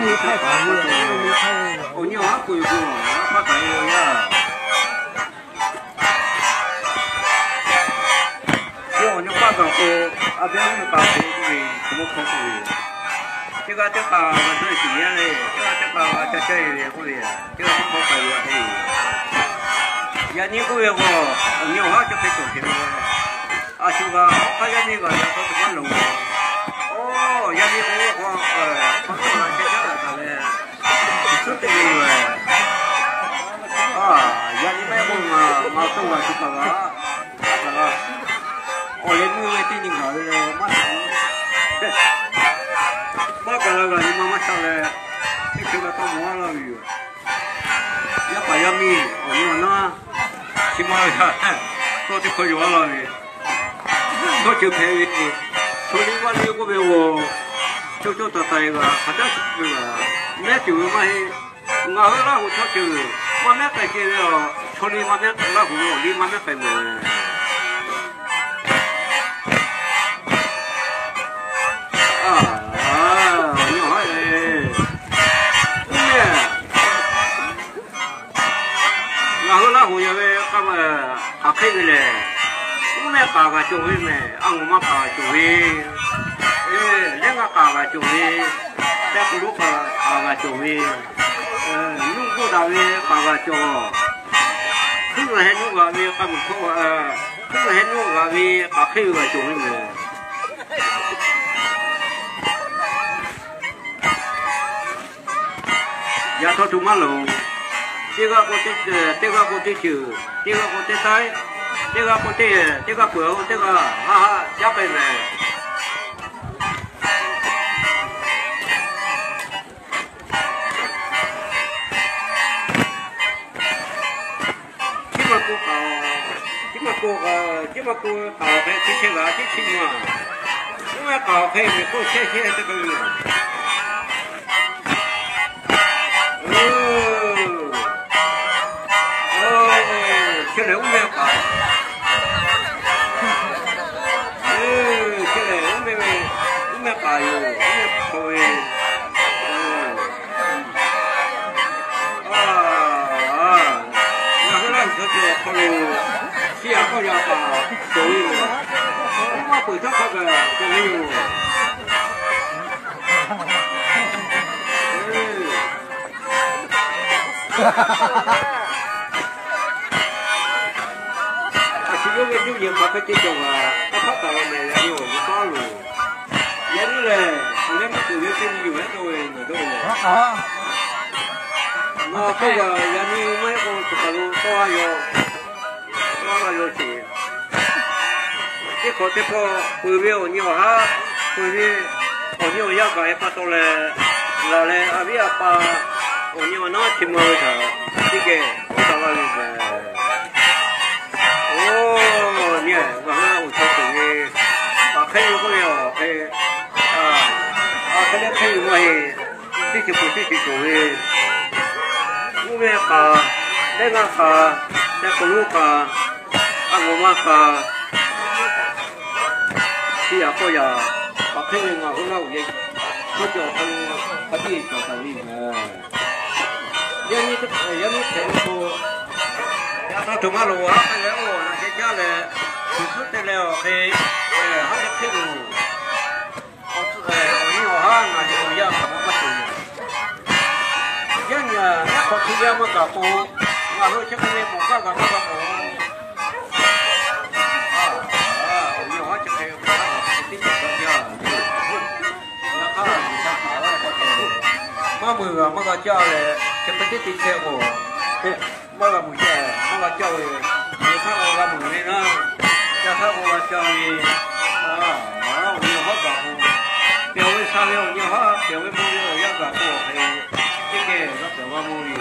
你太烦了，你太……哦，你还贵不？他还有呀。就你八个货，啊，别人八货对，怎么可贵？这个我是几年嘞？这一个月，这个是好快乐嘿。呀，你个月我，你话就可以做起来了。啊，就个，他家那个要说是管路。哦，呀，你我朋友那些家来嘞，是这个月。啊，呀，你买我嘛送啊，就那个，哦，人民币对你搞的嘞，马上。马个那个，你妈妈上来，你这个到摸了没有？要把要米，哦，你那，起码呀，到底可以完了没？到就便宜，所以我那个边我，就到一个，好像是这个，那就嘛是，我后来我就我那个这个，村里我那那户里我那还没。啊，开个嘞，我们爸爸就会没，啊，我们爸爸就会，两个爸爸就会，再不如爸爸就会，弄不到的爸爸就，这个还弄个的，还不错这个还弄个的，啊，开个就会没。丫头做马路。这个不得，这个不得修，这个不得塞，这个不得，这个不，这个加倍嘞。这么多搞开这些垃圾情况，因为搞开没够谢这个月。现在我们搞，现在我们搞有，我们可以，那个人就是考虑，西安好像搞都有，我回头看看都有，有个酒店，他可接受啊，他到了没人有，你搞了，人家嘞，后来没做有给你1万多那个嘞。那这个人家买个这个多少要钱？这个回标你话哈，回标，你话要改发到来，拿来阿边把，你话拿去买它，这个我到那里去。哦，你看，我操这个，还有个了，还有个这些不这些做的，我们哈，那个哈，那个路哈，我们哈，是呀，好呀，还有我后来我也，我叫他自己叫他的人家听说。他做马路啊，然后那些家嘞，就是得了，还得开路，你话那就要怎么不行？人家那靠车要么搞不，我说这个你不搞不。你话这个不定妈个家嘞，这不得地铁我。妈个不叫，妈个叫的，你看我个母的呢，叫他我个叫的，我有好搞不，表为啥了？你好，表为没有要搞不，这个那什么没有。